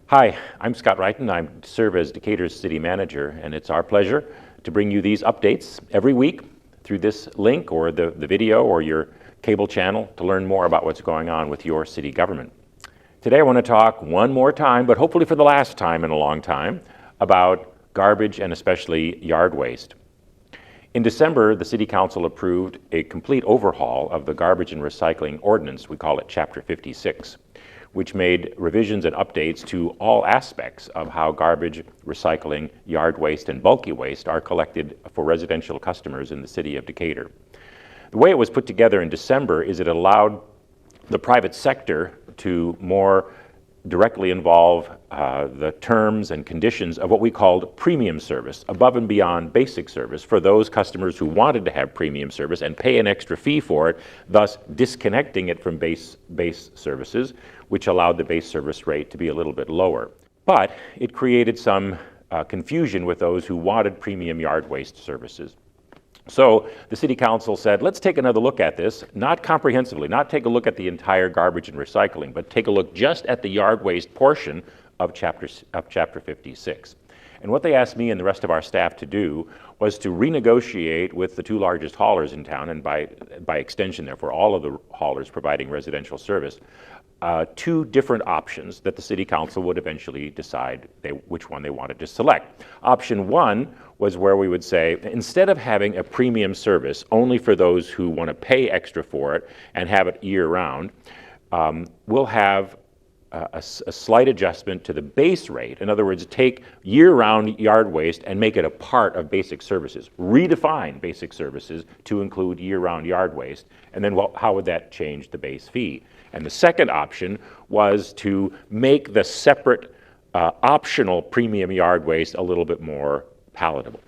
Hi, I'm Scott Wrighton. I serve as Decatur's city manager, and it's our pleasure to bring you these updates every week through this link or the video or your cable channel to learn more about what's going on with your city government. Today I want to talk one more time, but hopefully for the last time in a long time, about garbage and especially yard waste. In December, the City Council approved a complete overhaul of the Garbage and Recycling Ordinance, we call it Chapter 56, which made revisions and updates to all aspects of how garbage, recycling, yard waste, and bulky waste are collected for residential customers in the city of Decatur. The way it was put together in December is it allowed the private sector to more directly involve the terms and conditions of what we called premium service, above and beyond basic service, for those customers who wanted to have premium service and pay an extra fee for it, thus disconnecting it from base services, which allowed the base service rate to be a little bit lower. But it created some confusion with those who wanted premium yard waste services. So the City Council said, let's take another look at this, not comprehensively, not take a look at the entire garbage and recycling, but take a look just at the yard waste portion of Chapter 56. And what they asked me and the rest of our staff to do was to renegotiate with the two largest haulers in town, and by extension therefore all of the haulers providing residential service, two different options that the City Council would eventually decide which one they wanted to select. Option one was where we would say, instead of having a premium service only for those who want to pay extra for it and have it year-round, we'll have a slight adjustment to the base rate. In other words, take year-round yard waste and make it a part of basic services. Redefine basic services to include year-round yard waste, and then how would that change the base fee? And the second option was to make the separate optional premium yard waste a little bit more palatable.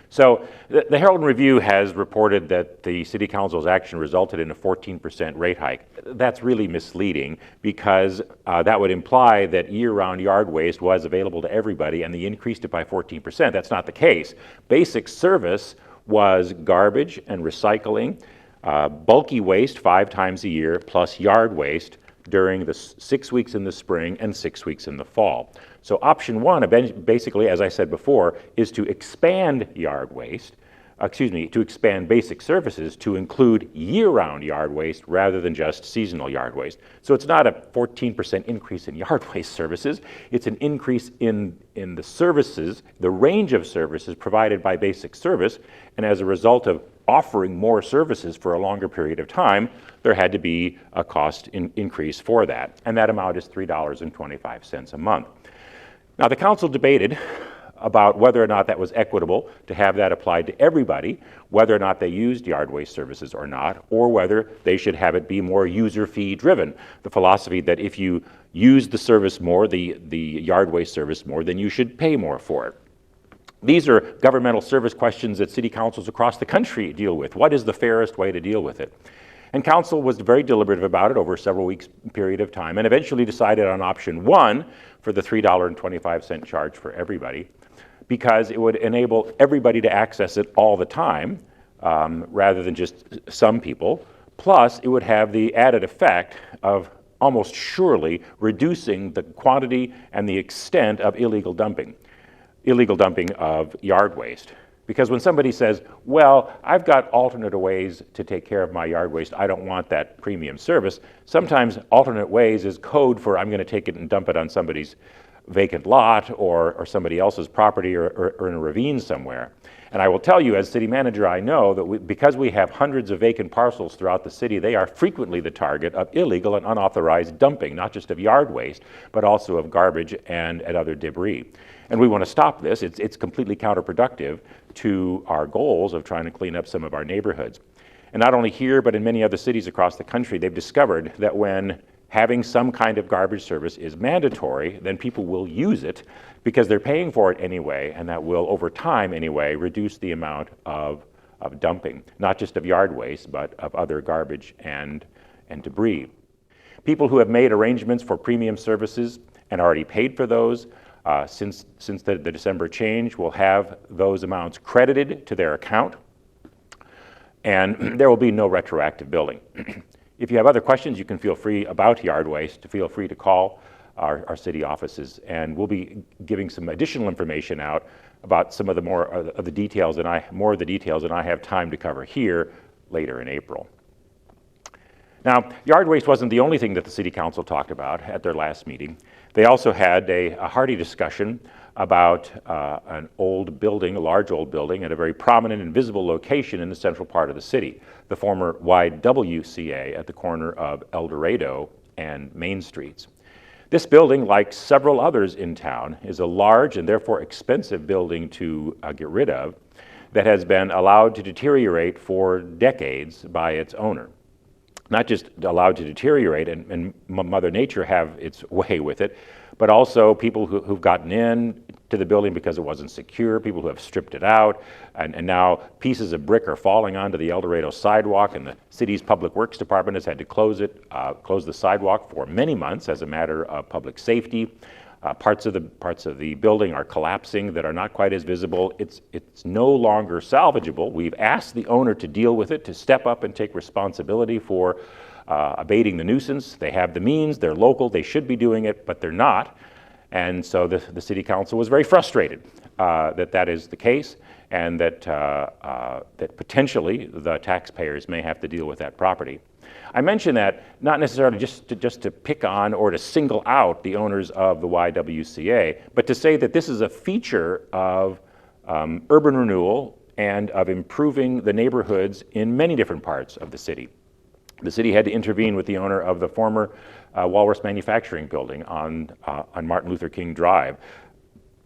So the Herald and Review has reported that the City Council's action resulted in a 14% rate hike. That's really misleading because that would imply that year-round yard waste was available to everybody and they increased it by 14%. That's not the case. Basic service was garbage and recycling, bulky waste 5 times a year, plus yard waste during the 6 weeks in the spring and 6 weeks in the fall. So option one, basically, as I said before, is to expand to expand basic services to include year-round yard waste rather than just seasonal yard waste. So it's not a 14% increase in yard waste services, it's an increase in the services, the range of services provided by basic service, and as a result of offering more services for a longer period of time, there had to be a cost increase for that, and that amount is $3.25 a month. Now, the council debated about whether or not that was equitable to have that applied to everybody, whether or not they used yard waste services or not, or whether they should have it be more user fee driven. The philosophy that if you use the service more, the yard waste service more, then you should pay more for it. These are governmental service questions that city councils across the country deal with. What is the fairest way to deal with it? And council was very deliberative about it over a several weeks period of time and eventually decided on option one for the $3.25 charge for everybody, because it would enable everybody to access it all the time rather than just some people. Plus, it would have the added effect of almost surely reducing the quantity and the extent of illegal dumping of yard waste. Because when somebody says, well, I've got alternate ways to take care of my yard waste, I don't want that premium service, sometimes alternate ways is code for I'm going to take it and dump it on somebody's vacant lot or somebody else's property or in a ravine somewhere. And I will tell you, as city manager, I know that because we have hundreds of vacant parcels throughout the city, they are frequently the target of illegal and unauthorized dumping, not just of yard waste, but also of garbage and other debris. And we want to stop this. It's completely counterproductive to our goals of trying to clean up some of our neighborhoods. And not only here, but in many other cities across the country, they've discovered that when having some kind of garbage service is mandatory, then people will use it because they're paying for it anyway, and that will, over time anyway, reduce the amount of dumping, not just of yard waste, but of other garbage and debris. People who have made arrangements for premium services and already paid for those since the December change will have those amounts credited to their account, and there will be no retroactive billing. If you have other questions, you can feel free about yard waste to feel free to call our city offices. And we'll be giving some additional information out about some of the more of the details than I have time to cover here later in April. Now, yard waste wasn't the only thing that the City Council talked about at their last meeting. They also had a hearty discussion about an old building, a large old building, at a very prominent and visible location in the central part of the city, the former YWCA at the corner of El Dorado and Main Streets. This building, like several others in town, is a large and therefore expensive building to get rid of that has been allowed to deteriorate for decades by its owner. Not just allowed to deteriorate and Mother Nature have its way with it, but also people who've gotten in to the building because it wasn't secure, people who have stripped it out, and now pieces of brick are falling onto the El Dorado sidewalk, and the city's Public Works Department has had to close the sidewalk for many months as a matter of public safety. Parts of the building are collapsing that are not quite as visible. It's no longer salvageable. We've asked the owner to deal with it, to step up and take responsibility for abating the nuisance. They have the means, they're local, they should be doing it, but they're not. And so the City Council was very frustrated that is the case, and that potentially the taxpayers may have to deal with that property. I mention that not necessarily just to pick on or to single out the owners of the YWCA, but to say that this is a feature of urban renewal and of improving the neighborhoods in many different parts of the city. The city had to intervene with the owner of the former Walrus Manufacturing Building on Martin Luther King Drive.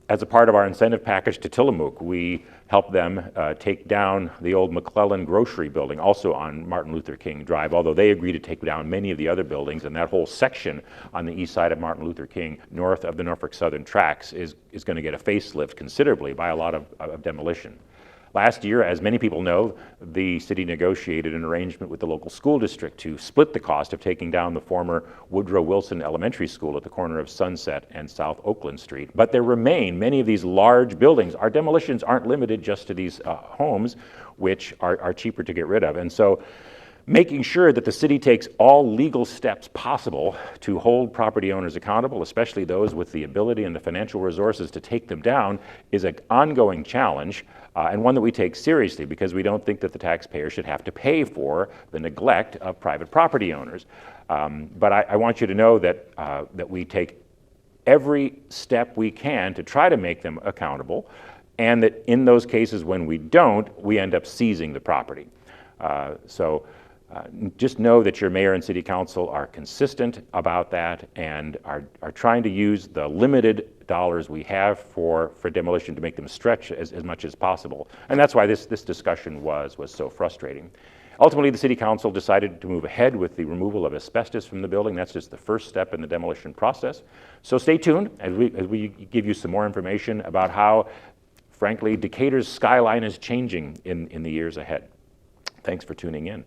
As a part of our incentive package to Tillamook, we helped them take down the old McClellan Grocery Building, also on Martin Luther King Drive, although they agreed to take down many of the other buildings, and that whole section on the east side of Martin Luther King, north of the Norfolk Southern tracks, is going to get a facelift considerably by a lot of demolition. Last year, as many people know, the city negotiated an arrangement with the local school district to split the cost of taking down the former Woodrow Wilson Elementary School at the corner of Sunset and South Oakland Street. But there remain many of these large buildings. Our demolitions aren't limited just to these homes, which are cheaper to get rid of. And so making sure that the city takes all legal steps possible to hold property owners accountable, especially those with the ability and the financial resources to take them down, is an ongoing challenge, and one that we take seriously because we don't think that the taxpayer should have to pay for the neglect of private property owners. But I want you to know that we take every step we can to try to make them accountable, and that in those cases when we don't, we end up seizing the property. Just know that your mayor and city council are consistent about that and are trying to use the limited dollars we have for demolition to make them stretch as much as possible. And that's why this discussion was so frustrating. Ultimately, the city council decided to move ahead with the removal of asbestos from the building. That's just the first step in the demolition process. So stay tuned as we give you some more information about how, frankly, Decatur's skyline is changing in the years ahead. Thanks for tuning in.